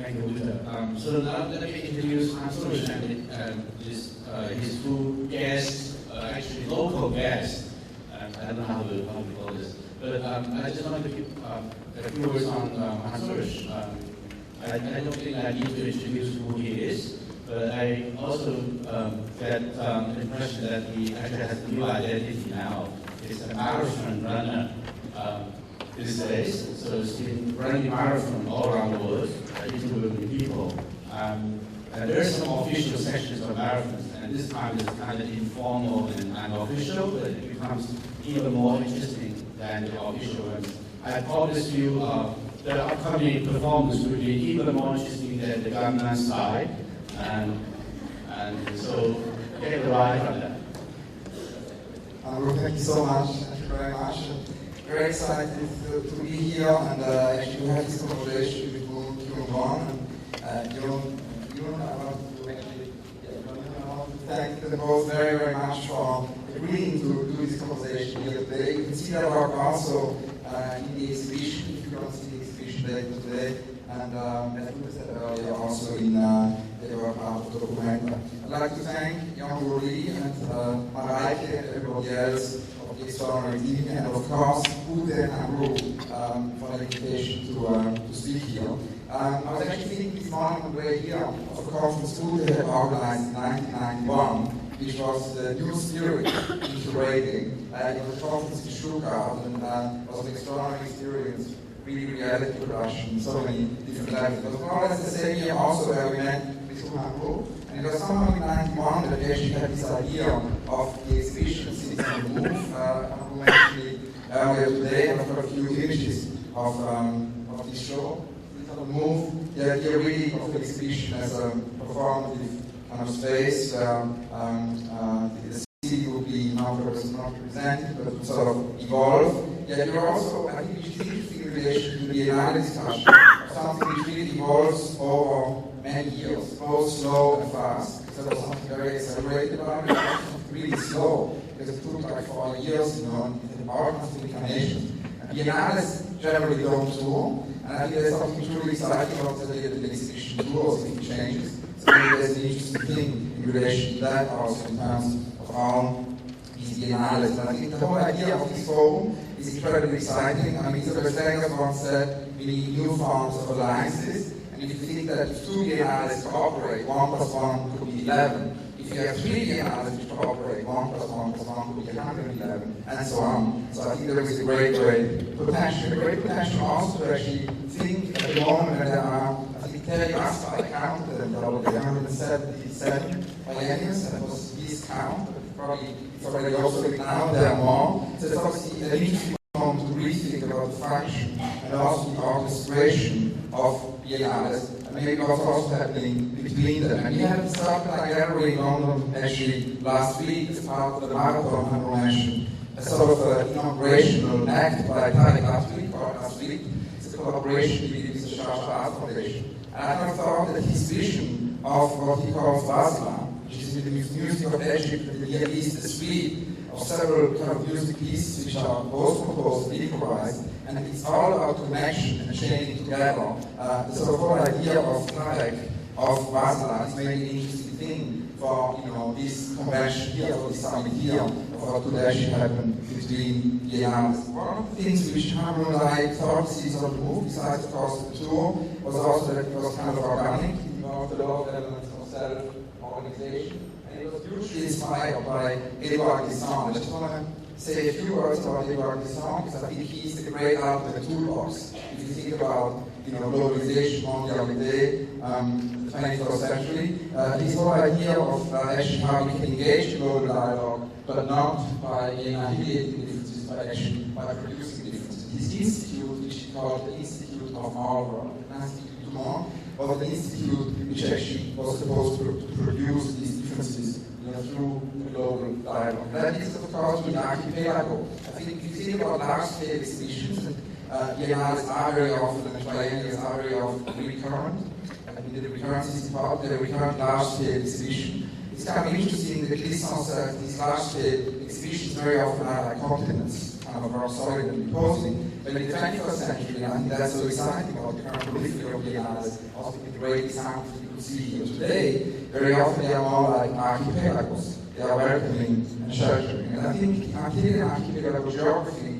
Thank you, Uta. So now let me introduce Hans Ulrich and his two guests, actually local guests. I don't know how to call this, but I just wanted to give a few words on Hans Ulrich. I don't think I need to introduce who he is, but I also get the impression that he actually has a new identity now. He's a marathon runner these days, so he's been running marathon all around the world, interviewing people. And there are some official sections of marathons, and this time it's kind of informal and unofficial, but it becomes even more interesting than the official ones. I promise you the upcoming performance will be even more interesting than the Gangnam Style, and so get a ride on that. Thank you so much. Thank you very much. Very excited to be here and actually have this conversation with Kyung-won. I want to thank them both very, very much for agreeing to do this conversation here today. You can see that work also in the exhibition, if you don't see the exhibition later today. And as we said earlier, also in the work part of the document. I'd like to thank Young Lee and Mareike and everybody else of the extraordinary team, and of course, Ute and Amru for the invitation to speak here. I was actually thinking this morning on the way here of a conference Ute had organized in 1991, which was the New Spirit integrating. It was a conference in Stuttgart, and it was an extraordinary experience. Really reality production, so many different levels. But more or less the same year also where we met with Amru. And it was somehow in 91 that we actually had this idea of the exhibition Cities on the Move. Amru actually earlier today, and I've got a few images of this show. Cities on the Move, the idea really of the exhibition as a performative kind of space where the city would be not represented, but would sort of evolve. Yet you're also, I think, it's interesting in relation to the Biennale discussion of something which really evolves over many years, both slow and fast. Because there was something very accelerated about it, something really slow, because it took like 4 years, in the partners to incarnation. And Biennales generally don't tour, and I think there's something truly exciting about the exhibition tours, if it changes. So maybe there's an interesting thing in relation to that also in terms of how these Biennales. And I think the whole idea of this forum is incredibly exciting. I mean, Isabel Stenger once said we need new forms of alliances, and if you think that if 2 Biennales cooperate, 1 plus 1 could be 11. If you have 3 Biennales which cooperate, 1 plus 1 plus 1 could be 111, and so on. So I think there is a great potential also to actually think at the moment that there are, I think Terry Asper, I counted them, there were 177 biennials, and that was this count. It's already also now there are more. So it's obviously an interesting moment to rethink about the function and also the orchestration of Biennales, and maybe what's also happening between them. And we had started a gallery in London actually last week as part of the marathon I mentioned, a sort of inaugurational act by Tarek last week. It's a collaboration with the Sharjah Art Foundation. And I kind of thought that his vision of what he calls Basla, which is in the music of Egypt and the Near East, a suite of several kind of music pieces which are both composed and improvised, and it's all about connection and chaining together. The sort of whole idea of Tarek, of Basla, is maybe an interesting thing for this convention here, for this summit here, of what could actually happen between Biennales. One of the things which Amru and I thought Cities on the Move, besides of course the tour, was also that it was kind of organic. It involved a lot of elements of self-organization, and it was hugely inspired by Edouard Glissant. I just want to say a few words about Edouard Glissant, because I think he's the great ultimate toolbox. If you think about globalization, mondiality, the 21st century, his whole idea of actually how we can engage in global dialogue, but not by annihilating differences, but actually by producing differences. His institute, which he called the Institute of Marlborough, Institut du Monde, was the institute which actually was supposed to produce these differences through the global dialogue. That is, of course, an archipelago. I think if you think about large-scale exhibitions, and Biennales are very often, and triennials are very often recurrent. I mean, the recurrence is part of the recurrent large-scale exhibition. It's kind of interesting that Glissant says these large-scale exhibitions very often are like continents, kind of are solid and imposing. But in the 21st century, and I think that's so exciting about the current proliferation of biennales, also with the great examples you can see here today, very often they are more like archipelagos. They are welcoming and sheltering. And I think the Antillian archipelago geography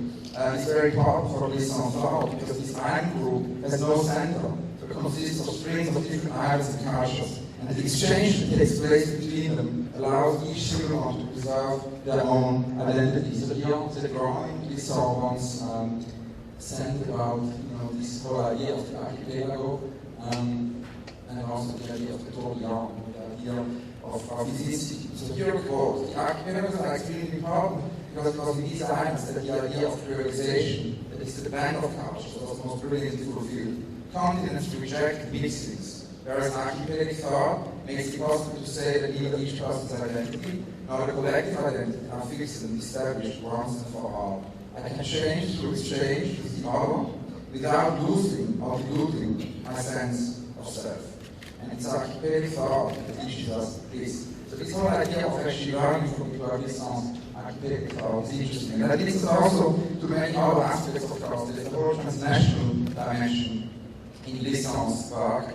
is very important for Renaissance art because this island group has no center. It consists of strings of different islands and cultures. And the exchange that takes place between them allows each single one to preserve their own identity. So here on the drawing, we saw once sent about this whole idea of the archipelago and also the idea of the tourbillon, the idea of this institute. So here it goes. The archipelagos are extremely important because in these islands that the idea of pluralization, that is the blend of cultures, was most brilliantly fulfilled. Continents reject mixings, whereas archipelagic thought makes it possible to say that neither each person's identity nor the collective identity are fixed and established once and for all. I can change through exchange with the other without losing or diluting my sense of self. And it's archipelagic thought that teaches us this. So this whole idea of actually learning from the Renaissance archipelagic thought is interesting. And that leads us also to many other aspects of course. There's the whole transnational dimension in Renaissance work.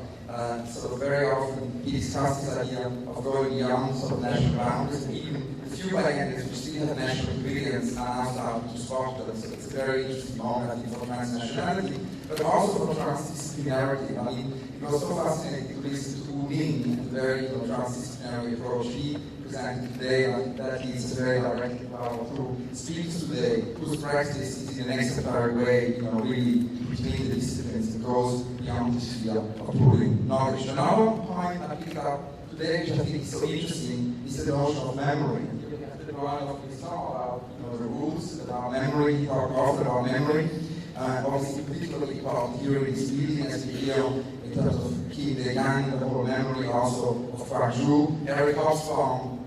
So very often he discusses this idea of going beyond sort of national boundaries, and even the few biennials which still have national pavilions are now starting to spot them. So it's a very interesting moment, I think, for transnationality, but also for transdisciplinarity. I mean, it was so fascinating to listen to Wu Ling and the very transdisciplinary approach he presented today. I think that leads a very direct power to speak today, whose practice is in an exemplary way, really between the disciplines and goes beyond the sphere of pooling knowledge. Another point I picked up today, which I think is so interesting, is the notion of memory. You have the drawing of this about the rules about memory, he talked often about memory. Obviously, particularly important here in this building, as we hear in terms of Kim Dae-Yang, the whole memory also of Gwangju, Eric Hobsbawm,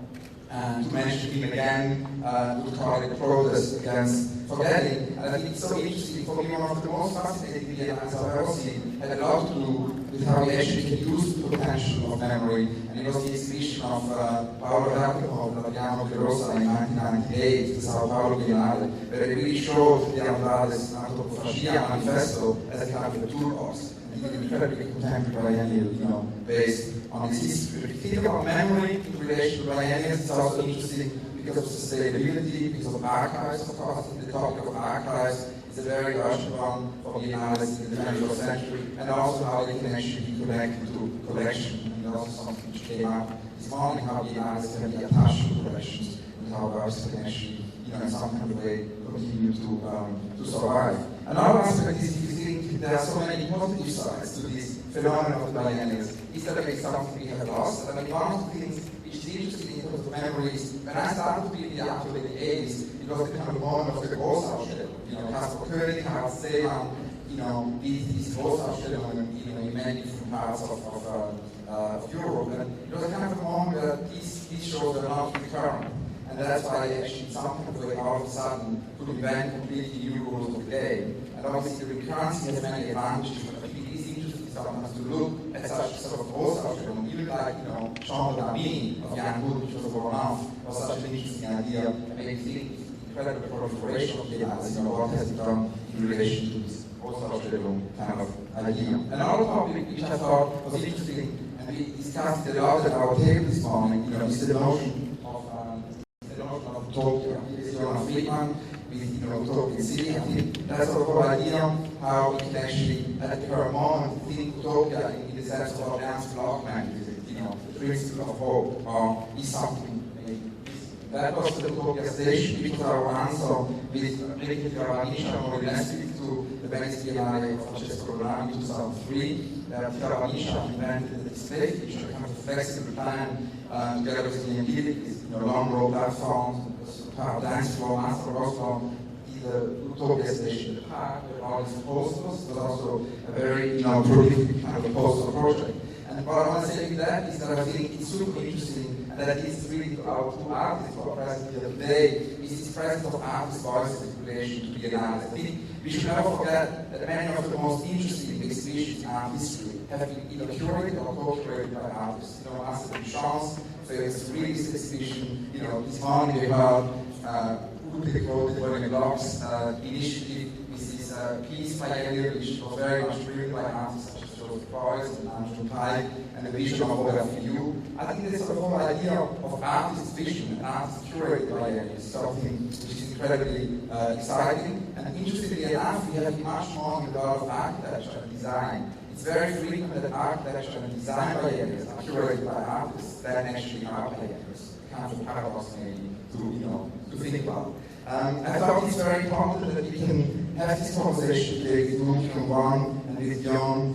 to mention him again, would call it a protest against forgetting. And I think it's so interesting. For me, one of the most fascinating biennales I've ever seen had a lot to do with how we actually can use the potential of memory. And it was the exhibition of Paolo Vertico and Adriano De Rosa in 1998, the Sao Paulo Biennale, where they really showed the Andrade's Anthropophagia Manifesto as a kind of a toolbox. Incredibly contemporary biennial, based on its history. If you think about memory in relation to biennials, it's also interesting because of sustainability, because of archives, of course. The topic of archives is a very urgent one for biennales in the 21st century, and also how they can actually be connected to collection. And also something which came out this morning, how biennales can be attached to collections, and how works can actually, in some kind of way, continue to survive. Another aspect is, if you think there are so many positive sides to this phenomenon of the biennials, is that it makes something we have lost. And I mean, one of the things which is interesting in terms of memories, when I started to be in the art of the 80s, it was the kind of moment of the Großausstellung. Caspar Koenig, Harald Seemann, these Großausstellungen, in many different parts of Europe. And it was a kind of a moment where these shows are not recurrent. And that's why they actually, in some kind of way, all of a sudden, could invent completely new rules of the game. And obviously, the recurrency has many advantages, but I think it is interesting sometimes to look at such sort of Großausstellung, even like, Jean Dlamini of Jan Gut, which was a Romanov, was such an interesting idea. I mean, you think incredible proliferation of biennales, what has it done in relation to this Großausstellung kind of idea. Another topic which I thought was interesting, and we discussed it a lot at our table this morning, is the notion of Utopia. Here's Jonas Friedman with Utopian City. I think that's the whole idea how we can actually, at the current moment, think Utopia in the sense of what Ernst Blochmann is, the principle of hope, is something. That was the Utopia station, which was our answer with Enrique Caravanniscia more specific to the Venice Biennale of Francesco Rolani in 2003, where Caravanniscia invented the display feature, kind of a flexible plan together with the Angelic, long row platforms, dance floor, master rostrum, the Utopia station, the park, all these posters. It was also a very prolific kind of poster project. And what I want to say with that is that I think it's super interesting, and that is really to our two artists who are present here today, is this presence of artists' voices in relation to biennales. I think we should never forget that many of the most interesting exhibitions in art history have been either curated or co-curated by artists. Marcel Duchamp, so it's really this exhibition, this morning we heard Ulrich wrote the Burning Blocks initiative with this piece by Elliot, which was very much driven by artists such as Joseph Beuys and Andrew Pye, and the vision of Robert Fiu. I think this sort of whole idea of artist vision and artist curated by Elliot is something which is incredibly exciting. And interestingly enough, we have much more in the world of architecture and design. It's very frequent that architecture and design by areas are curated by artists than actually art by areas. Kind of a paradox maybe to think about. I thought it's very important that we can have this conversation today with Moon Kyung Won and with Yeon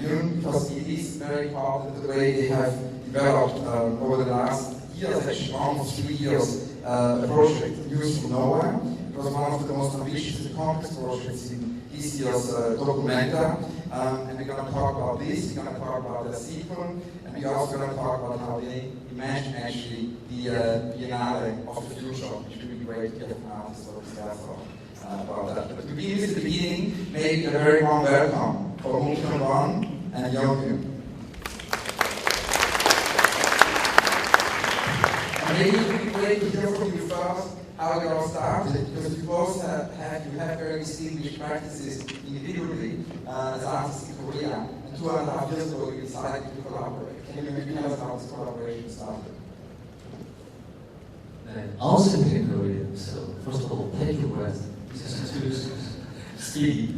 Yoon, because it is very important the way they have developed over the last years, actually almost 3 years, a project, News from Nowhere. It was one of the most ambitious and complex projects in this year's Documenta, and we're going to talk about this, we're going to talk about the sequel, and we're also going to talk about how they imagine actually the Biennale of the future, which will be great to get from artists or discuss about that. But to begin with the beginning, maybe a very warm welcome for Moon Kyung Won and Yeon Yoon. And maybe it would be great to hear from you first how it all started, because you both have very distinguished practices individually as artists in Korea, and 2.5 years ago you decided to collaborate. Can you maybe tell us how this collaboration started? Awesome career. So first of all, thank you for that. This is too speedy.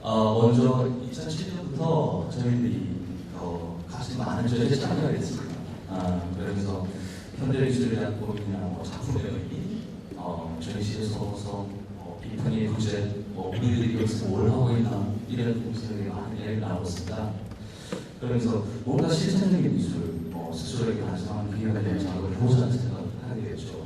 먼저 2007년부터 저희들이 같이 많은 저희에 참여하게 됐습니다. 그러면서 현대미술에 대한 고민이나 작품의 의미, 전시에서 비판의 부재, 우리들이 여기서 뭘 하고 있나 이런 부분들에 많은 이야기를 나눴습니다. 그러면서 뭔가 실천적인 미술, 스스로에게 완성한 비교가 되는 작업을 해보자는 생각을 하게 됐죠.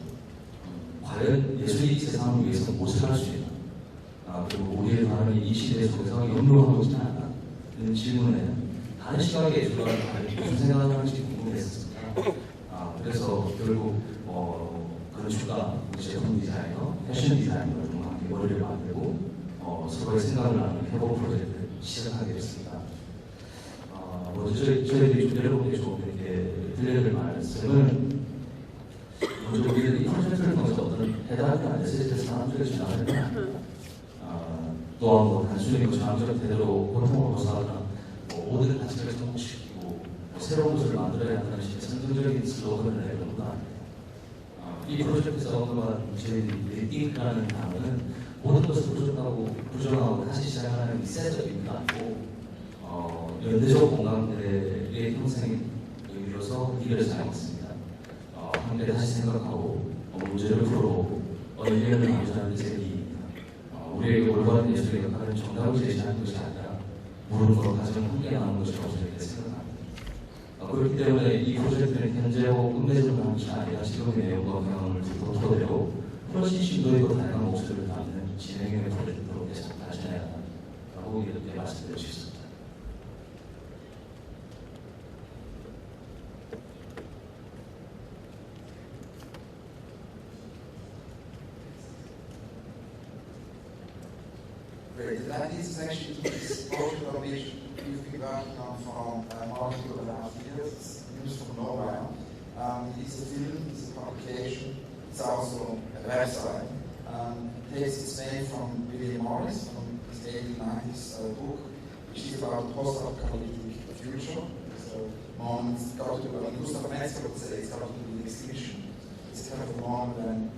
과연 예술이 세상을 위해서 무엇을 할 수 있나? 그리고 우리의 발언이 이 시대 속에서 연루하고 있지 않나? 이런 질문에 다른 시각의 예술가를 무슨 생각을 하는지 궁금했습니다. 그래서 결국 건축가, 제품 디자이너, 패션 디자이너 등과 함께 머리를 만들고 서로의 생각을 나누는 협업 프로젝트를 시작하게 됐습니다. 먼저 저희들이 여러분께 좀 이렇게 들려드릴 말씀은 먼저 우리들이 이 프로젝트를 통해서 어떤 해답이 메시지를 사람들에게 전하려면 또한 단순히 전함적 대대로 고통을 벗어나거나 모든 가치를 성공시키고 새로운 것을 만들어야 한다는 식의 선정적인 슬로건을 내려놓는다. 이 프로젝트에서 언급한 저희들이 띵크라는 단어는 모든 것을 부정하고 다시 시작하는 리셋적 의미가 아니고 연대적 공간들의 형성의 의미로서 이해를 사용했습니다. 함께 다시 생각하고 문제를 풀어보고 의견을 나누자는 제기입니다. 우리에게 올바른 예술의 역할은 정답을 제시하는 것이 아니라 무릎으로 가장 함께 나누는 것이라고 저희가 생각합니다. 그렇기 때문에 이 프로젝트는 현재하고 끝맺음을 하는 것이 아니라 지금의 내용과 경험을 토대로 훨씬 심도 있고 다양한 목소리를 담는 진행형의 프로젝트로 계속 발전해야 한다고 이렇게 말씀드릴 수 있습니다. Great. That is actually this project of which we've been working on for multiple last years. News from Nowhere. It is a film, it's a publication, it's also a website. It takes its name from William Morris, from his 1890s book, which is about post-apocalyptic future. So, moments got to do, Gustav Metzger would say, it's got to do with extinction. It's kind of a moment when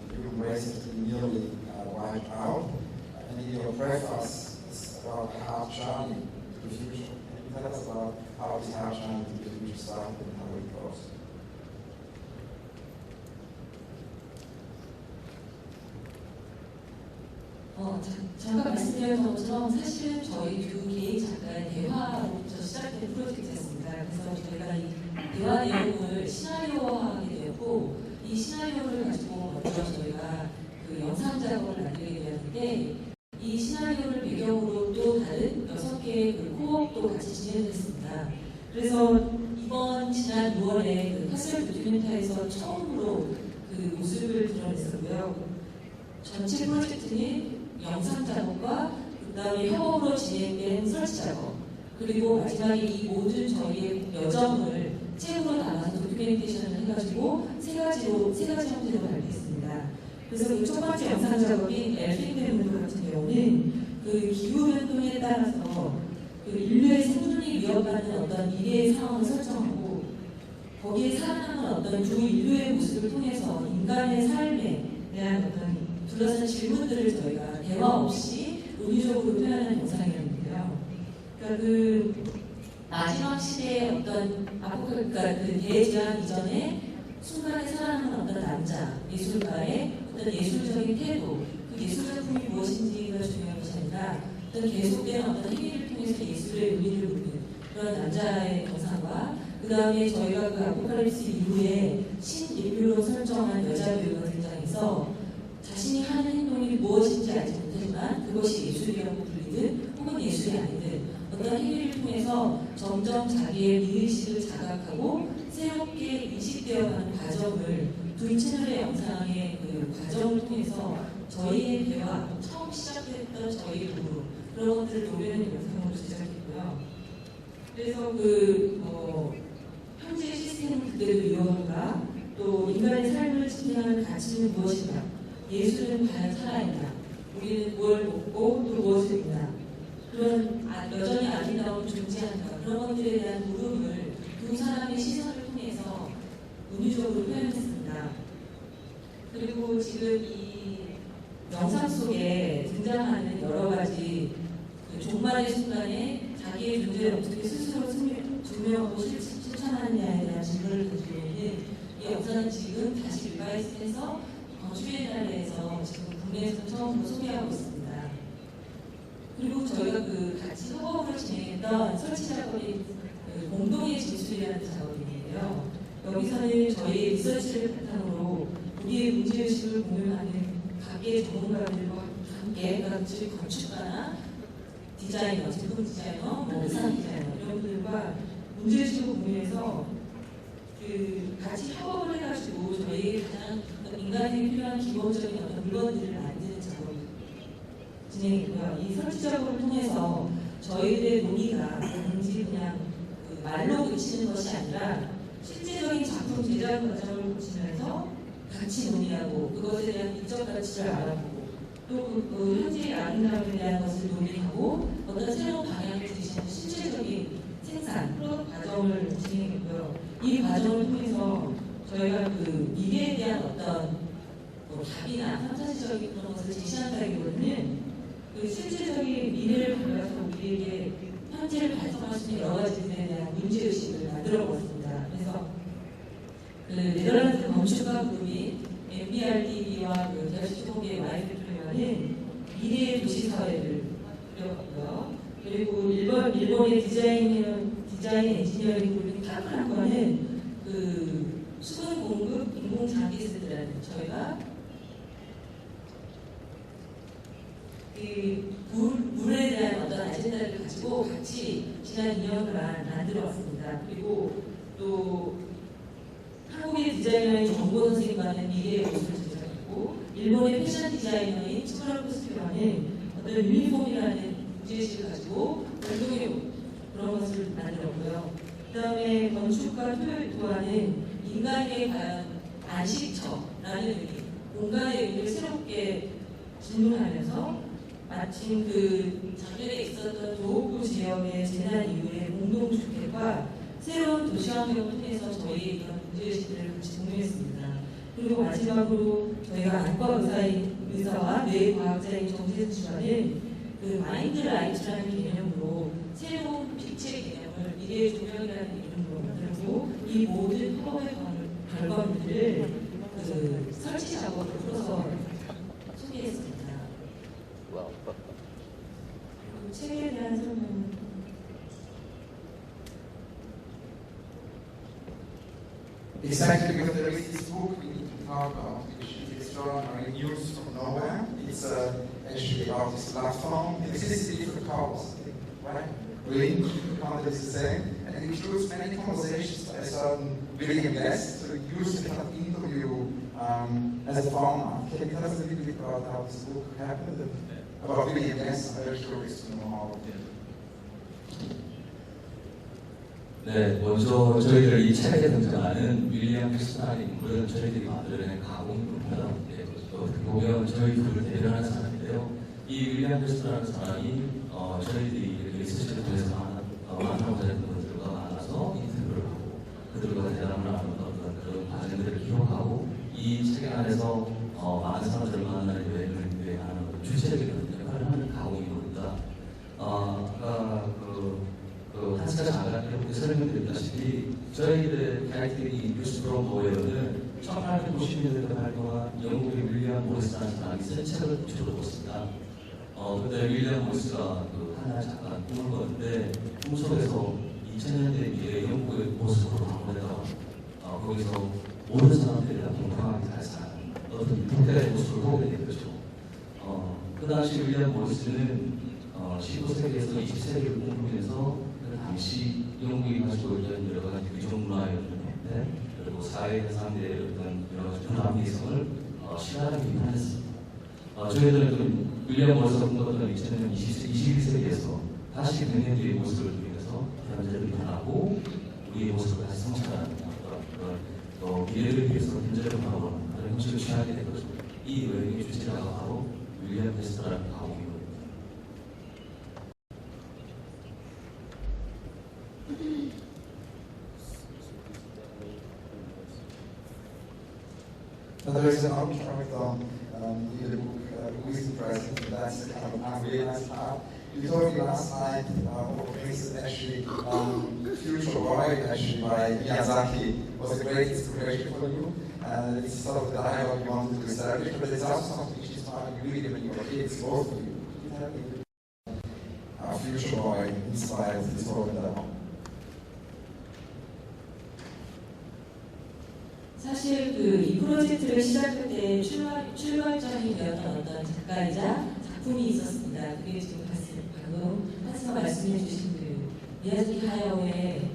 human race has been nearly wiped out. And your preface is about a hard journey to the future. Can you tell us about how this hard journey to the future started and how it goes? 잠깐 말씀드린 것처럼 사실은 저희 두 개인 작가의 대화로부터 시작된 프로젝트였습니다. 그래서 저희가 이 대화 내용을 시나리오화하게 되었고 이 시나리오를 가지고 먼저 저희가 그 영상 작업을 만들게 되었는데 이 시나리오를 배경으로 또 다른 6개의 그 코업도 같이 진행됐습니다. 그래서 이번 지난 6월에 그 파셀 도큐멘터에서 처음으로 그 모습을 드러냈었고요. 전체 프로젝트는 영상 작업과 그다음에 협업으로 진행된 설치 작업 그리고 마지막에 이 모든 저희의 여정을 책으로 나와서 도큐멘테이션을 해가지고 세 가지 형태로 발표했습니다. 그래서 그 첫 번째 영상 작업인 엘핑 같은 경우는 그 기후 변동에 따라서 그 인류의 생존이 위협받는 어떤 미래의 상황을 설정하고 거기에 살아남은 어떤 두 인류의 모습을 통해서 인간의 삶에 대한 어떤 둘러싼 질문들을 저희가 대화 없이 논리적으로 표현하는 영상이었는데요. 그러니까 그 마지막 시대의 어떤 그러니까 그 대재앙 이전에 순간에 살아남은 어떤 남자, 예술가의 어떤 예술적인 태도, 그 예술 작품이 무엇인지가 중요한 것이 아니라 어떤 계속되는 어떤 행위를 통해서 예술의 의미를 묻는 그런 남자의 영상과 그 다음에 저희가 그 아포칼립스 이후에 신인류로 설정한 여자 배우가 등장해서 자신이 하는 행동이 무엇인지 알지 못하지만 그것이 예술이라고 불리든 혹은 예술이 아니든 어떤 행위를 통해서 점점 자기의 미의식을 자각하고 새롭게 인식되어가는 과정을 두 채널의 영상의 그 과정을 통해서 저희의 대화, 처음 시작했던 저희의 부부 그런 것들을 녹여내는 영상으로 제작했고요. 그래서 현재 시스템을 그대로 이용한가, 또 인간의 삶을 지탱하는 가치는 무엇인가, 예술은 과연 살아있나, 우리는 무엇을 먹고 또 무엇을 입나, 그런 여전히 아름다운 존재한가, 그런 것들에 대한 물음을 두 사람의 시선을 통해서 은유적으로 표현했습니다. 그리고 지금 이 영상 속에 등장하는 여러 가지 그 종말의 순간에 자기의 존재를 어떻게 스스로 증명하고 실천하느냐에 대한 질문을 가지고 있는 이 영상은 지금 다시 리바이스해서 건축비엔날레에서 지금 국내에서 처음으로 소개하고 있습니다. 그리고 저희가 그 같이 협업으로 진행했던 설치 작업이 공동의 진술이라는 작업인데요. 여기서는 저희 리서치를 바탕으로 우리의 문제의식을 공유하는 각계의 전문가들과 함께 같이 건축가나 디자이너, 제품 디자이너, 의상 디자이너 이런 분들과 문제의식을 공유해서 그 같이 협업을 해가지고 저희 가장 인간에게 필요한 기본적인 어떤 물건들을 만드는 작업을 진행했고요. 이 설치 작업을 통해서 저희들의 논의가 단지 그냥 그 말로 그치는 것이 아니라 실제적인 작품 제작 과정을 거치면서 같이 논의하고 그것에 대한 미적 가치를 알아보고 또 그 현재의 아름다움에 대한 것을 논의하고 어떤 새로운 방향을 제시하는 실제적인 생산, 프로덕트 과정을 진행했고요. 이 과정을 통해서 저희가 그 미래에 대한 어떤 답이나 판타지적인 그런 것을 제시한다기보다는 그 실제적인 미래를 보면서 우리에게 현재를 발전할 수 있는 여러 가지들에 대한 문제의식을 만들어 보았습니다. 그래서 그 네덜란드 건축가 그룹인 MBRDB와 그 대한시공의 와이프트리와는 미래의 도시사회를 그려봤고요. 그리고 일본의 디자인 엔지니어링 그룹인 타크란과는 그 수분 공급 인공장기세트라는 저희가 그 물에 대한 어떤 아젠다를 가지고 같이 지난 2년간 만들어 왔습니다. 그리고 또 한국의 디자이너인 정보 선생님과는 미래의 옷을 제작했고 일본의 패션 디자이너인 츠무라코 스키와는 어떤 유니폼이라는 문제의식을 가지고 운동의 옷 그런 것을 만들었고요. 그 다음에 건축가 토요일도와는 인간에게 과연 안식처라는 의미, 공간의 의미를 새롭게 질문하면서 마침 그 작년에 있었던 도호쿠 지역의 재난 이후의 공동주택과 새로운 도시환경을 통해서 저희의 이런 문제의식들을 같이 공유했습니다. 그리고 마지막으로 저희가 안과 의사와 뇌과학자인 정재승 씨와는 그 마인드 라이트라는 개념으로 새로운 빛의 개념을 미래의 조명이라는 이름으로 만들고 이 모든 협업의 결과물들을 그 설치 작업을 풀어서 소개했습니다. 그 책에 대한 설명은 Exactly, because there is this book we need to talk about, which is extraordinary news from nowhere. It's actually about this platform. It exists in different colors, right? Green, the color is the same, and it includes many conversations by a certain William Guest. So it used a kind of interview as a format. Can you tell us a little bit about how this book happened? And about William Guest, I'm very curious to know how it did. 네, 먼저 저희들 이 책에 등장하는 윌리엄 힐스나의 인물은 저희들이 만들어낸 가공입니다. 네, 어떻게 보면 저희 둘을 대변하는 사람인데요. 이 윌리엄 힐스나라는 사람이 저희들이 이렇게 리서치를 통해서 만나고자 했던 분들과 만나서 인터뷰를 하고 그들과 대담을 나누는 어떤 그런 과정들을 기록하고 이 책 안에서 많은 사람들을 만나는 여행을 유행하는 주체적인 역할을 하는 가공입니다. 아까 한시가 잠깐 설명드렸다시피 저희들의 KITV 뉴스 프로모에는 1890년대 활동한 영국의 윌리엄 모리스라는 사람이 쓴 책을 주로 뒀습니다. 그때 윌리엄 모리스가 하나 잠깐 꿈을 꿨는데 꿈속에서 2000년대 미래 영국의 모습으로 방문했다고 거기서 모든 사람들이 다 동등하게 잘 사는 어떤 유통대의 모습을 보게 된 거죠. 그 당시 윌리엄 모리스는 15세기에서 20세기를 꿈꾸면서 그 당시 영국이 가지고 있던 여러 가지 귀족 문화의 형태 그리고 사회 현상들의 어떤 여러 가지 변화성을 시각하게 비판했습니다. 저희들은 윌리엄 모리스가 꿈꿨던 2000년 21세기에서 다시 100년 뒤의 모습을 통해서 현재를 비판하고 우리의 모습을 다시 성찰하는 그런 미래를 위해서 현재를 바라보는 그런 형식을 취하게 된 거죠. 이 여행의 주체가 바로 윌리엄 힐스나라는 가공입니다. Now there is an outcome in the book, Louis the President, and that's the kind of unrealized part. You told me last night what makes it actually Future Boy, actually by Miyazaki, was a great inspiration for you. And it's sort of the dialogue you wanted to establish, but it's also something which inspired you really when you were kids, both of you. Future Boy inspired this whole dialogue. 사실 이 프로젝트를 시작할 때 출발점이 되었던 어떤 작가이자 작품이 있었습니다. 그게 지금 방금 한스가 말씀해 주신 미야자키 하야오의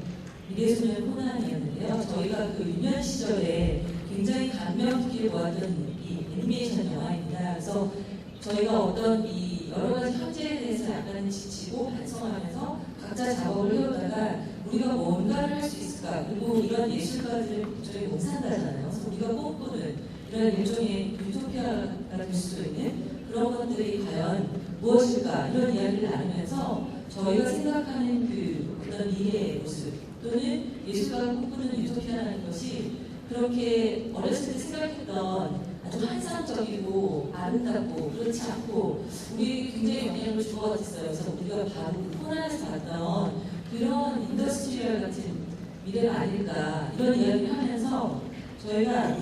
미래소년 코난이었는데요. 저희가 그 유년 시절에 굉장히 감명 깊게 보았던 이 애니메이션 영화입니다. 그래서 저희가 어떤 이 여러 가지 현재에 대해서 약간 지치고 반성하면서 각자 작업을 해오다가 우리가 뭔가를 할 수 있을까? 그리고 이런 예술가들을 저희 못 산다잖아요. 그래서 우리가 꿈꾸는 이런 일종의 유토피아가 될 수도 있는 그런 것들이 과연 무엇일까? 이런 이야기를 나누면서 저희가 생각하는 그 어떤 미래의 모습 또는 예술가가 꿈꾸는 유토피아라는 것이 그렇게 어렸을 때 생각했던 아주 환상적이고 아름답고 그렇지 않고 우리에게 굉장히 영향을 준 것 같았어요. 그래서 우리가 바로 코난에서 봤던 그런 인더스트리얼 같은 미래가 아닐까 이런 이야기를 하면서 저희가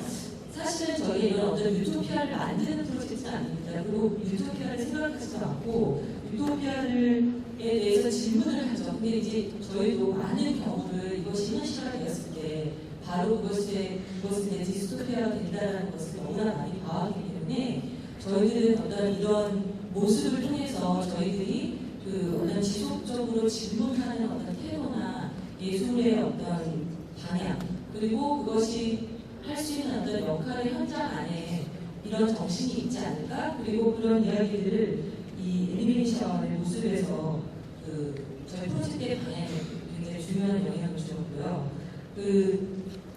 사실은 저희 이런 어떤 유토피아를 만드는 프로젝트는 아닙니다. 그리고 유토피아를 생각하지도 않고 유토피아에 대해서 질문을 하죠. 근데 이제 저희도 많은 경우를 이것이 현실화 되었을 때 바로 그것은 이제 디스토피아가 된다는 것을 너무나 많이 봐왔기 때문에 저희들은 어떤 이런 모습을 통해서 저희들이 그 어떤 지속적으로 질문하는 어떤 태도나 예술의 어떤 방향 그리고 그것이 할 수 있는 어떤 역할의 현장 안에 이런 정신이 있지 않을까 그리고 그런 이야기들을 이 애니메이션의 모습에서 저희 프로젝트의 방향에 굉장히 중요한 영향을 주었고요.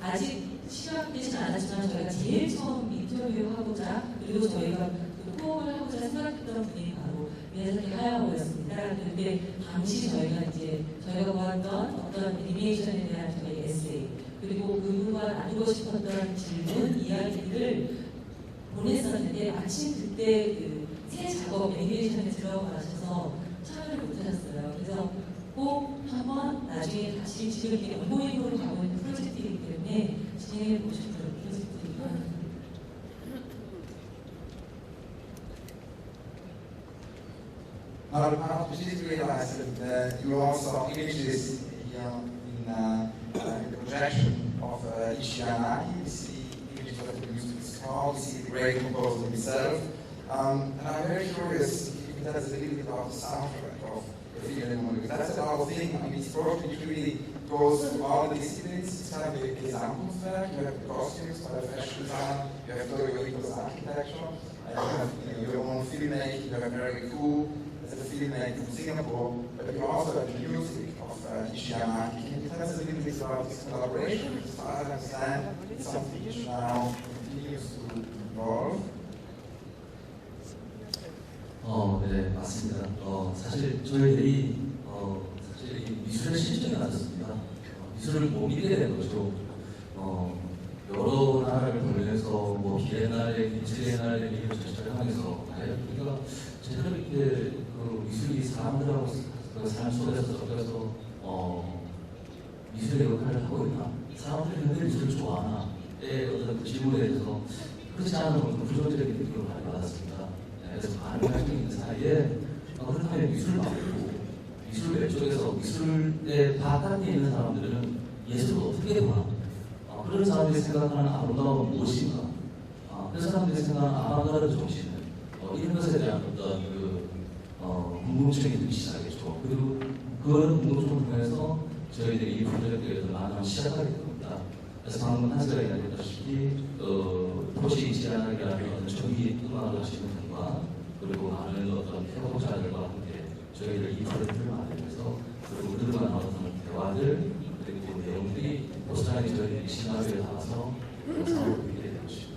아직 시작되지는 않았지만 저희가 제일 처음 인터뷰하고자 그리고 저희가 포옹을 하고자 생각했던 분이 바로 미야자키 하야오였습니다. 그런데 당시 저희가 보았던 어떤 애니메이션에 대한 저희 에세이 그리고 그분과 나누고 싶었던 질문, 이야기들을 보냈었는데 마침 그때 새 작업 애니메이션에 들어가셔서 참여를 못하셨어요. 그래서 꼭 한번 나중에 다시 지금 이게 온고잉으로 가고 있는 프로젝트이기 때문에 진행해 보고 싶은 프로젝트입니다. Now, please realize that you also images in the projection of Ishiyanagi. You see images of the music score, you see the great composer himself. And I'm very curious if you can tell us a little bit about the soundtrack of the film, because that's another thing. I mean, this project really goes through all the disciplines. It's kind of a Gesamtkunstwerk. You have the costumes by the fashion designer, you have Toyo Ito's architecture, you have your own filmmaking, you have very cool. As a filmmaker from Singapore, but you also have the music of Ishiyama. Can you tell us a little bit about this collaboration? As far as I understand, it's something which now continues to evolve. 네, 맞습니다. 사실 저희들이 사실 이 미술의 실정이 맞았습니다. 미술을 못 믿게 된 거죠. 여러 나라를 돌면서 뭐 비엔날레, 비엔날레 이런 제시를 하면서 그러니까 제대로 이렇게 그 미술이 사람들하고 그 삶 속에서 섞여서 미술의 역할을 하고 있나? 사람들이 근데 미술을 좋아하나?의 어떤 그 질문에 대해서 그렇지 않은 어떤 부정적인 느낌을 많이 받았습니다. 그래서 많은 활동이 있는 사이에 그렇다면 미술을 받고 미술 외쪽에서 미술의 바깥에 있는 사람들은 예술을 어떻게 보나? 그런 사람들이 생각하는 아름다움은 무엇인가? 그 사람들이 생각하는 아방가르드 정신은 이런 것에 대한 어떤 궁금증이 들기 시작했죠. 그리고 그런 궁금증을 통해서 저희들이 이 프로젝트에서 많은 시작하게 됩니다. 그래서 방금 한스가 이야기했다시피 도시 지향이라는 어떤 정기 음악을 하시는 분과 그리고 많은 어떤 협업자들과 함께 저희들 이 프로젝트를 만들면서 그리고 그들과 나눴던 대화들 그리고 내용들이 포스터에 저희들이 시나리오에 담아서 사업을 이루게 된 것입니다.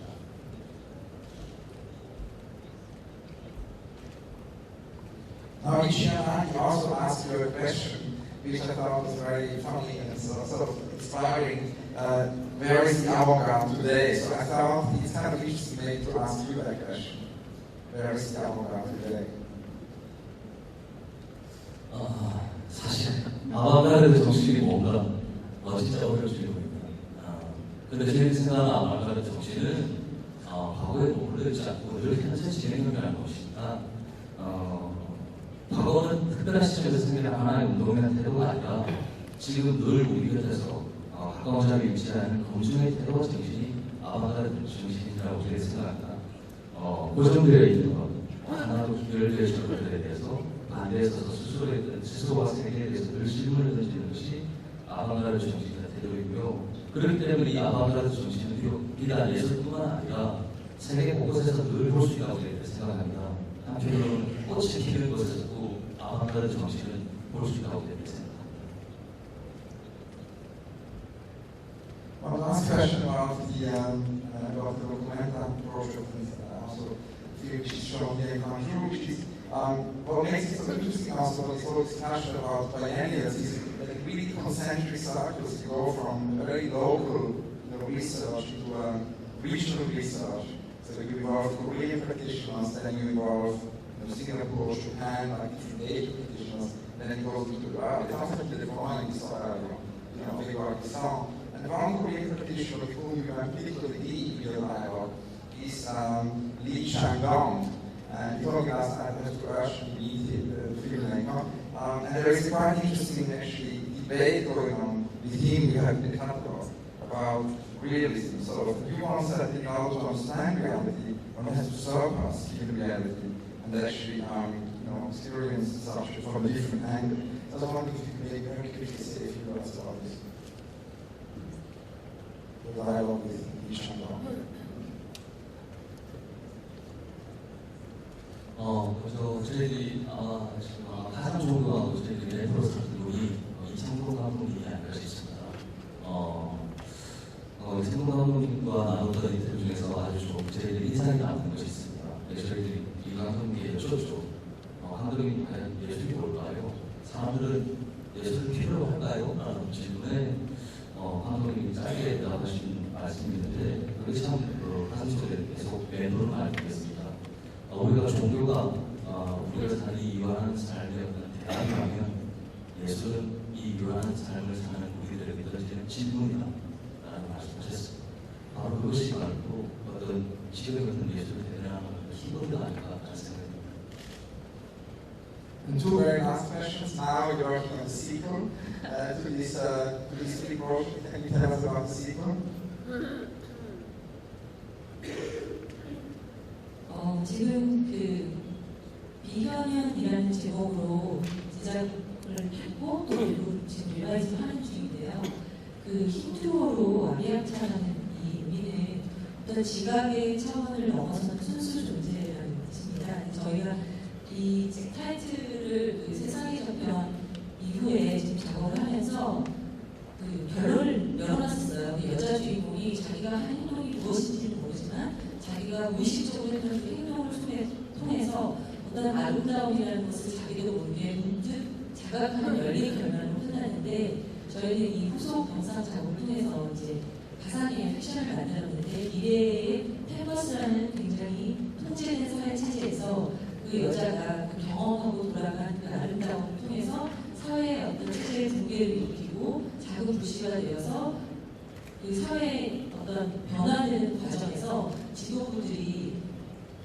Now, Ishiyama, he also asked you a question, which I thought was very funny and sort of inspiring. Where is the avant-garde today? So I thought it's kind of interesting maybe to ask you that question. Where is the avant-garde today? 사실 아방가르드 정신이 뭔가 진짜 어려운 질문입니다. 근데 제 생각하는 아방가르드 정신은 과거에 머물러있지 않고 늘 현재 진행형이라는 것입니다. 과거는 특별한 시점에서 생기는 하나의 운동이나 태도가 아니라 지금 늘 우리 곁에서 가까운 자리에 위치하는 검증의 태도와 정신이 아방가르드 정신이라고 저희가 생각합니다. 고정되어 있는 것, 하나로 구별되어진 것들에 대해서 반대에 서서 스스로와 세계에 대해서 늘 질문을 던지는 것이 아방가르드 정신이라는 태도이고요. 그렇기 때문에 이 아방가르드 정신은 비단 예술뿐만 아니라 세계 곳곳에서 늘 볼 수 있다고 생각합니다. 한편으로는 꽃이 피는 곳에서도 아방가르드 정신을 볼 수 있다고 생각합니다. One last question about the Documenta project and also the which is shown here in Hangzhou, which is what makes it so interesting also this whole discussion about biennials is that it really concentric circles. You go from very local research to regional research. So you involve Korean practitioners, then you involve Singapore, Japan, like different Asian practitioners, then it goes into the world. It's absolutely defining Pakistan. And one Korean practitioner with whom you have particularly deep dialogue is Lee Chang-dong. And he told me last night I have to urge him to meet the filmmaker. And there is a quite interesting actually debate going on with him we have been talking about realism. So if you want to to understand reality, one has to surpass human reality and actually experience the subject from a different angle. So I was wondering if you could maybe very quickly say a few words about this. The dialogue with Lee Chang-dong. 그래서 저희들이 가장 좋은 거 저희들이 레퍼런스 분이 이창동 감독님이 아닐까 싶습니다. 이창동 감독님과 나눴던 인터뷰 중에서 아주 좀 저희들이 인상이 남은 것이 있습니다. 저희들이 이 감독님께 여쭈었죠. 감독님 과연 예술이 뭘까요? 사람들은 예술을 필요로 할까요? 라는 질문에 감독님이 짧게 대답하신 말씀이 있는데 그게 참 가슴 속에 계속 맴도는 말씀이었습니다. 우리가 종교가 우리가 사는 이 유한한 삶의 어떤 대안이라면 예술은 이 유한한 삶을 사는 우리들에게 던지는 질문이다 라는 말씀하셨습니다. 바로 그것이 바로 어떤 지금 같은 예술을 대변하는 키보드가 아닐까 하는 생각입니다. And two very last questions. Now you're working on a sequel to this big project. Can you tell us about the sequel? 지금 비현현이라는 제목으로 제작을 했고 또 지금 리바이징 하는 중인데요. 힌트워로 아비아차라는 이 의미는 어떤 지각의 차원을 넘어서는 순수 존재라는 뜻입니다. 저희가 이 타이틀을 세상의 저편 이후에 지금 작업을 하면서 그 결론을 열어놨었어요. 그 여자 주인공이 자기가 한 행동이 무엇인지는 모르지만 자기가 무의식적으로 했던 그 행동을 통해서 어떤 아름다움이라는 것을 자기도 모르게 문득 자각하는 열린 결말로 끝났는데, 저희는 이 후속 영상 작업을 통해서 이제 가상의 픽션을 만들었는데, 미래의 텔버스라는 굉장히 통제된 사회 체제에서 그 여자가 그 경험하고 돌아간 그 아름다움을 통해서 사회의 어떤 체제의 붕괴를 일으키고 작은 불씨가 되어서 그 사회의 어떤 변화되는 과정에서 지도부들이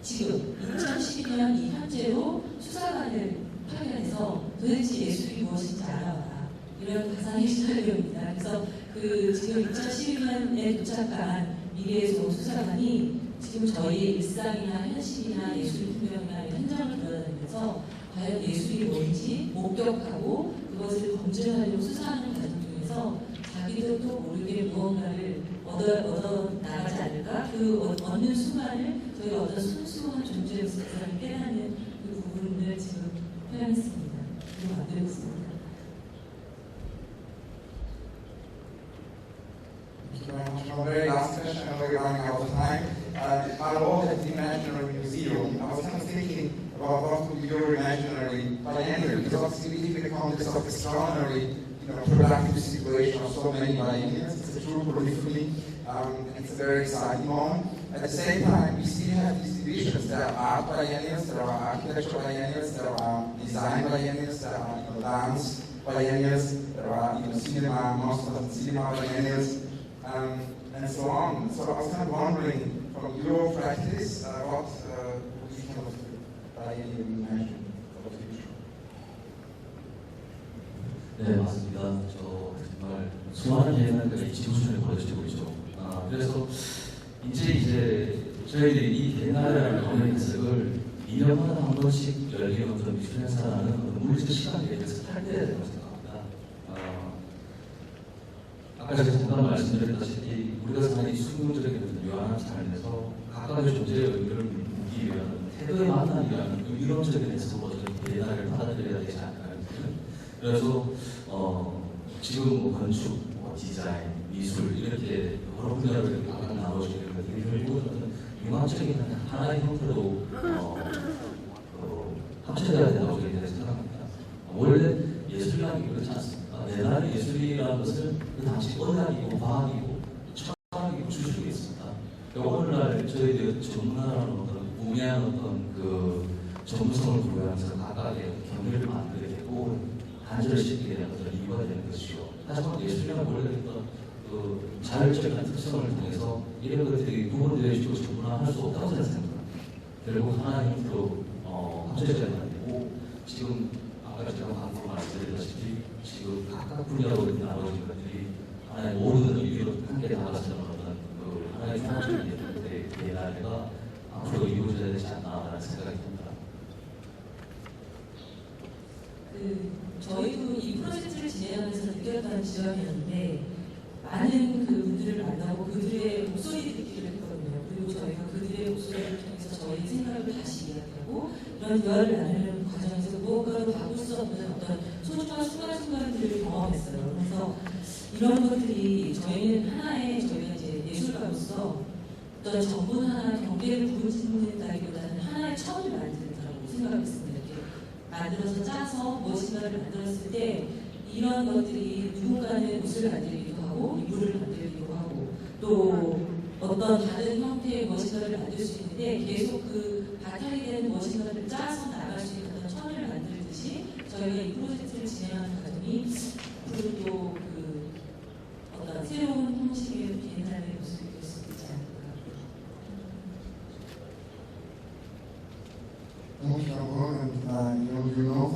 지금 2012년 이 현재로 수사관을 파견해서 도대체 예술이 무엇인지 알아봐라, 이런 가상의 시나리오입니다. 그래서 그 지금 2012년에 도착한 미래의 수사관이 지금 저희의 일상이나 현실이나 예술 풍경이나 이런 현장을 돌아다니면서 과연 예술이 뭔지 목격하고 그것을 검증하려고 수사하는 과정 중에서 자기도 또 모르게 무언가를 얻어 나가지 않을까? 그 얻는 순간을 저희가 어떤 순수한 존재로서 그 사람이 깨닫는 그 부분을 지금 표현했습니다. 그리고 만들고 있습니다. Thank you very much. One very last question, and we're running out of time. About the imaginary museum, I was kind of thinking about what would be your imaginary biennial, because obviously we live in the context of extraordinary, productive situation of so many biennials. It's a true polyphony, and it's a very exciting moment. At the same time, we still have these divisions. There are art biennials, there are architecture biennials, there are design biennials, there are dance biennials, there are cinema, masters of cinema biennials, and so on. So I was kind of wondering, from your practice, what would you kind of biennial imagine for the future? 네, 맞습니다. 저 정말 수많은 예능들이 지구촌에 벌어지고 있죠. 그래서 이제 저희들이 이 대나라는 언어의 해석을 2년마다 한 번씩 열리는 어떤 미술 행사라는 물리적 시간에 대해서 탈대해야 된다고 생각합니다. 아까 제가 잠깐 말씀드렸다시피 우리가 사는 이 순금적인 유한한 삶에서 각각의 존재의 의미를 묻기 위한 태도에 만나기 위한 이론적인 해석으로 대나라를 받아들여야 되지 않을까요? 그래서 지금 뭐 건축, 디자인, 미술 이렇게 여러 분야를 각각 나눠지는 것들이 결국은 융합적인 하나의 형태로 합쳐져야 된다고 저희는 생각합니다. 원래 예술이라는 게 그렇지 않습니까? 옛날에 예술이라는 것은 그 당시 언학이고 과학이고 철학이고 주식이 있습니다. 오늘날 저희들 전문화라는 어떤 우매한 어떤 그 전문성을 부여하면서 각각의 경계를 만들게 되고 단절을 시키게 되는 어떤 이유가 되는 것이죠. 하지만 예술이란 원래 어떤 그 자율적인 특성을 통해서 이런 것들이 구분되어지고 전문화할 수 없다고 생각합니다. 결국 하나의 형태로 합쳐져야 되고, 지금 아까 제가 방금 말씀드렸다시피 지금 각각 분야로 이렇게 나눠진 것들이 하나의 모든 의미로 함께 나가서는 어떤 그 하나의 종합적인 대나라가 앞으로 이루어져야 되지 않나라는 생각이 듭니다. 저희도 이 프로젝트를 진행하면서 느꼈던 지점이었는데, 많은 그 분들을 만나고 그들의 목소리를 듣기를 했거든요. 그리고 저희가 그들의 목소리를 통해서 저희 생각을 다시 이야기하고 이런 대화를 나누는 과정에서 무엇가도 바꿀 수 없는 어떤 소중한 순간순간들을 경험했어요. 그래서 이런 것들이 저희는 하나의 저희가 이제 예술가로서 어떤 전문 하나 경계를 부르짖는다기보다는 하나의 처음을 만든다고 생각했습니다. 이렇게 만들어서 짜서 무엇인가를 만들었을 때 이런 것들이 누군가는 옷을 만들기도 하고 이불을 만들기도 하고 또 어떤 다른 형태의 무엇인가를 만들 수 있는데, 계속 그 바탕이 되는 무엇인가를 짜서 나갈 수 있는 어떤 천을 만들듯이 저희가 이 프로젝트를 진행하는 과정이 앞으로 또 그 어떤 새로운 형식의 비엔날레 모습이 될 수 있지 않을까. Thank you, and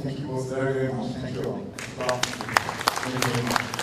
thank you both very much. Thank you all. 네,